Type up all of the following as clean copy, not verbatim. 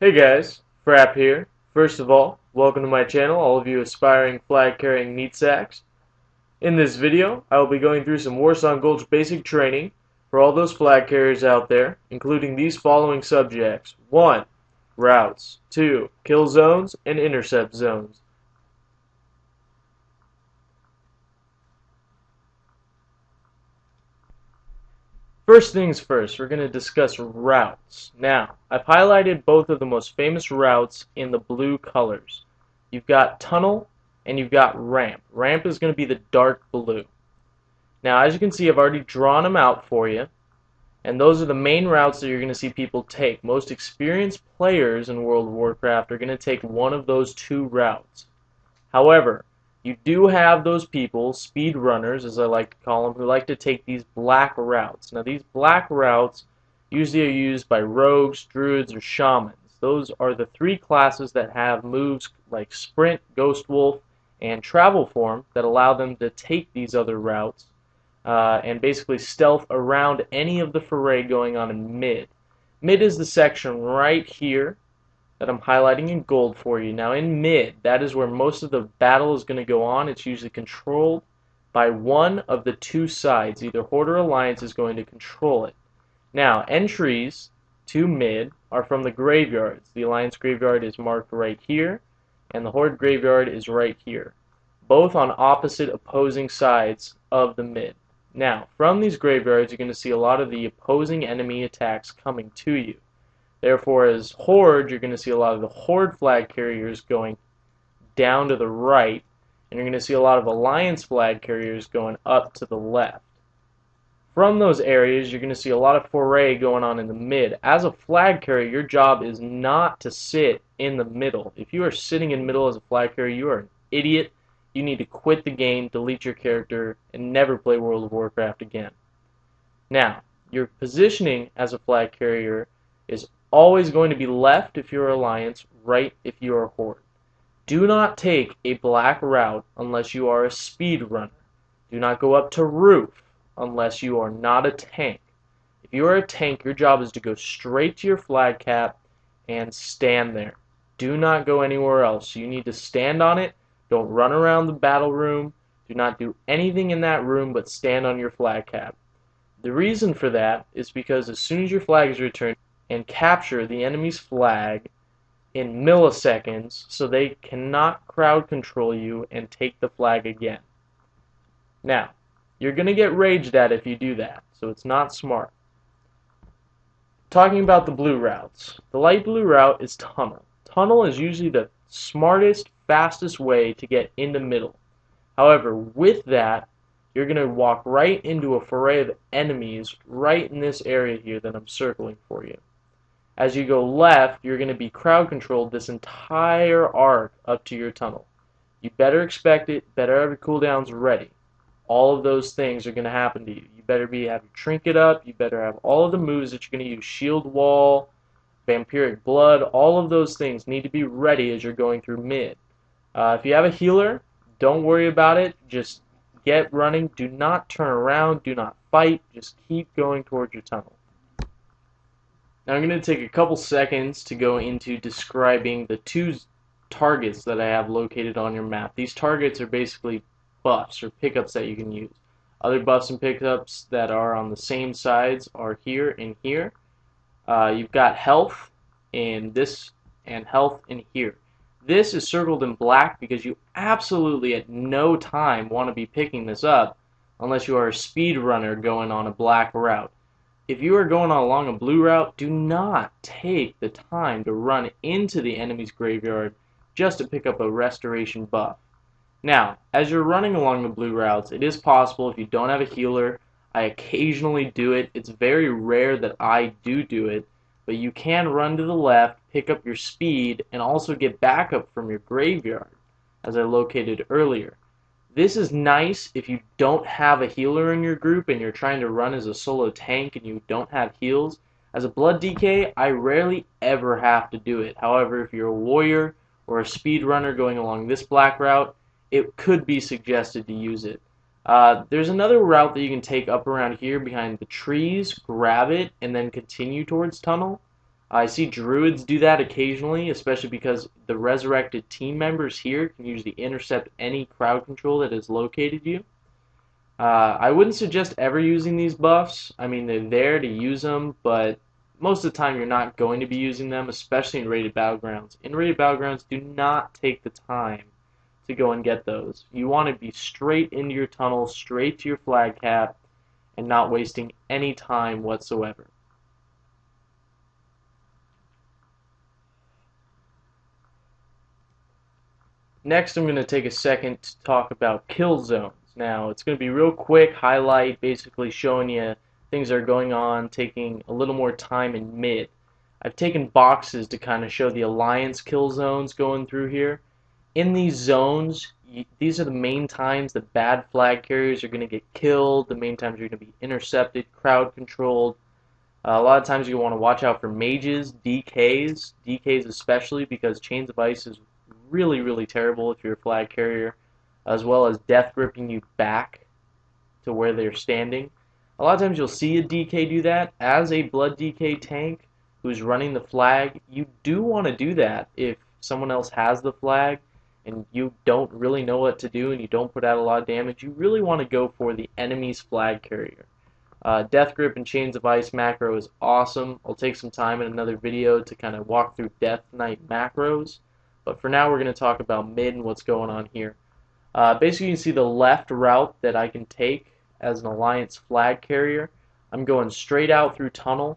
Hey guys, Frapp here. First of all, welcome to my channel, all of you aspiring flag-carrying meat sacks. In this video, I will be going through some Warsong Gulch basic training for all those flag carriers out there, including these following subjects. 1. Routes. 2. Kill zones and intercept zones. First things first, we're going to discuss routes. Now, I've highlighted both of the most famous routes in the blue colors. You've got tunnel and you've got ramp. Ramp is going to be the dark blue. Now, as you can see, I've already drawn them out for you, and those are the main routes that you're going to see people take. Most experienced players in World of Warcraft are going to take one of those two routes. However, you do have those people, speed runners as I like to call them, who like to take these black routes. Now these black routes usually are used by rogues, druids, or shamans. Those are the three classes that have moves like sprint, ghost wolf, and travel form that allow them to take these other routes and basically stealth around any of the foray going on in mid. Mid is the section right here that I'm highlighting in gold for you. Now in mid, that is where most of the battle is going to go on. It's usually controlled by one of the two sides. Either Horde or Alliance is going to control it. Now, entries to mid are from the graveyards. The Alliance graveyard is marked right here, and the Horde graveyard is right here. Both on opposite opposing sides of the mid. Now, from these graveyards, you're going to see a lot of the opposing enemy attacks coming to you. Therefore, as Horde, you're going to see a lot of the Horde flag carriers going down to the right, and you're going to see a lot of Alliance flag carriers going up to the left. From those areas, you're going to see a lot of foray going on in the mid. As a flag carrier, your job is not to sit in the middle. If you are sitting in the middle as a flag carrier, you are an idiot. You need to quit the game, delete your character, and never play World of Warcraft again. Now, your positioning as a flag carrier is always going to be left if you're Alliance, right if you are Horde. Do not take a black route unless you are a speed runner. Do not go up to roof unless you are not a tank. If you are a tank, your job is to go straight to your flag cap and stand there. Do not go anywhere else. You need to stand on it. Don't run around the battle room. Do not do anything in that room but stand on your flag cap. The reason for that is because as soon as your flag is returned, and capture the enemy's flag in milliseconds so they cannot crowd control you and take the flag again. Now, you're going to get raged at if you do that, so it's not smart. Talking about the blue routes. The light blue route is tunnel. Tunnel is usually the smartest, fastest way to get in the middle. However, with that, you're going to walk right into a foray of enemies right in this area here that I'm circling for you. As you go left, you're going to be crowd controlled this entire arc up to your tunnel. You better expect it, better have your cooldowns ready. All of those things are going to happen to you. You better have your trinket up, you better have all of the moves that you're going to use, shield wall, vampiric blood, all of those things need to be ready as you're going through mid. If you have a healer, don't worry about it, just get running, do not turn around, do not fight, just keep going towards your tunnel. Now I'm going to take a couple seconds to go into describing the two targets that I have located on your map. These targets are basically buffs or pickups that you can use. Other buffs and pickups that are on the same sides are here and here. You've got health in this and health in here. This is circled in black because you absolutely at no time want to be picking this up unless you are a speed runner going on a black route. If you are going along a blue route, do not take the time to run into the enemy's graveyard just to pick up a restoration buff. Now, as you're running along the blue routes, it is possible if you don't have a healer. I occasionally do it. It's very rare that I do it, but you can run to the left, pick up your speed, and also get backup from your graveyard, as I located earlier. This is nice if you don't have a healer in your group and you're trying to run as a solo tank and you don't have heals. As a blood DK, I rarely ever have to do it. However, if you're a warrior or a speed runner going along this black route, it could be suggested to use it. There's another route that you can take up around here behind the trees, grab it, and then continue towards tunnel. I see druids do that occasionally, especially because the resurrected team members here can usually intercept any crowd control that has located you. I wouldn't suggest ever using these buffs. I mean, they're there to use them, but most of the time you're not going to be using them, especially in rated battlegrounds. In rated battlegrounds, do not take the time to go and get those. You want to be straight into your tunnel, straight to your flag cap, and not wasting any time whatsoever. Next, I'm going to take a second to talk about Killzones. Now, it's going to be real quick, highlight, basically showing you things that are going on, taking a little more time in mid. I've taken boxes to kind of show the alliance kill zones going through here. In these zones, these are the main times that bad flag carriers are going to get killed, the main times you're going to be intercepted, crowd controlled. A lot of times you want to watch out for mages, DKs especially, because Chains of Ice is really terrible if you're a flag carrier, as well as death gripping you back to where they're standing. A lot of times you'll see a DK do that. As a blood DK tank who's running the flag, you do want to do that if someone else has the flag and you don't really know what to do and you don't put out a lot of damage. You really want to go for the enemy's flag carrier. Death Grip and Chains of Ice macro is awesome. I'll take some time in another video to kind of walk through Death Knight macros. But for now, we're going to talk about mid and what's going on here. Basically, you can see the left route that I can take as an Alliance flag carrier. I'm going straight out through tunnel,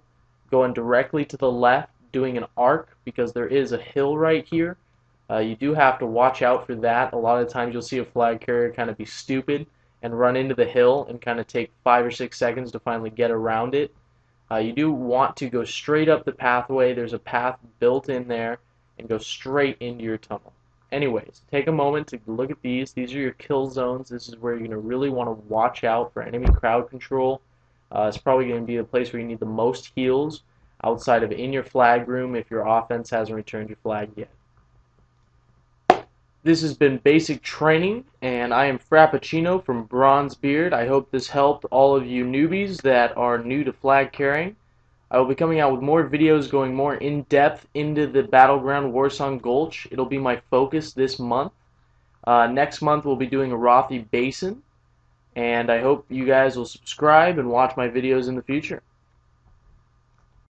going directly to the left, doing an arc because there is a hill right here. You do have to watch out for that. A lot of times you'll see a flag carrier kind of be stupid and run into the hill and kind of take 5 or 6 seconds to finally get around it. You do want to go straight up the pathway. There's a path built in there, and go straight into your tunnel. Anyways, take a moment to look at these. These are your kill zones. This is where you're going to really want to watch out for enemy crowd control. It's probably going to be the place where you need the most heals outside of in your flag room if your offense hasn't returned your flag yet. This has been Basic Training, and I am Frappuccino from Bronzebeard. I hope this helped all of you newbies that are new to flag carrying. I will be coming out with more videos going more in-depth into the Battleground Warsong Gulch. It'll be my focus this month. Next month we'll be doing a Rothy Basin, and I hope you guys will subscribe and watch my videos in the future.